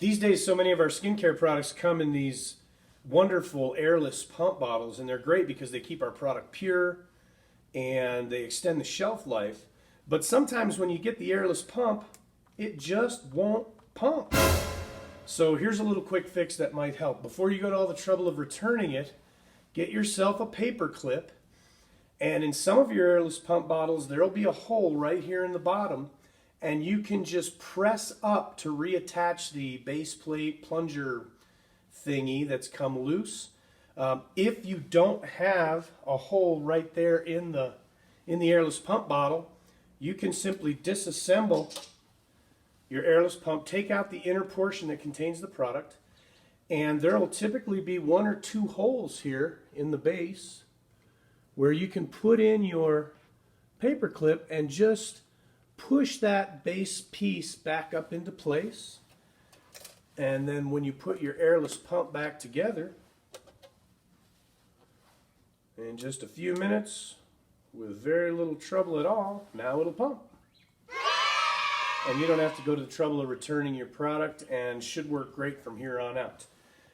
These days, so many of our skincare products come in these wonderful airless pump bottles, and they're great because they keep our product pure and they extend the shelf life. But sometimes when you get the airless pump, it just won't pump. So here's a little quick fix that might help. Before you go to all the trouble of returning it, get yourself a paper clip, and in some of your airless pump bottles, there'll be a hole right here in the bottom, and you can just press up to reattach the base plate plunger thingy that's come loose. If you don't have a hole right there in the airless pump bottle, you can simply disassemble your airless pump, take out the inner portion that contains the product, and there will typically be 1 or 2 holes here in the base where you can put in your paper clip and just push that base piece back up into place. And then when you put your airless pump back together, in just a few minutes, with very little trouble at all, now it'll pump. And you don't have to go to the trouble of returning your product, and should work great from here on out.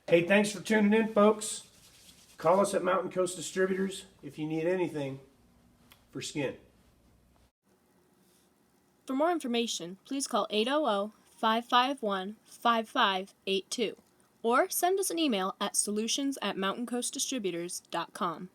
Hey, thanks for tuning in, folks. Call us at Mountain Coast Distributors if you need anything for skin. For more information, please call 800-551-5582 or send us an email at solutions@mountaincoastdistributors.com.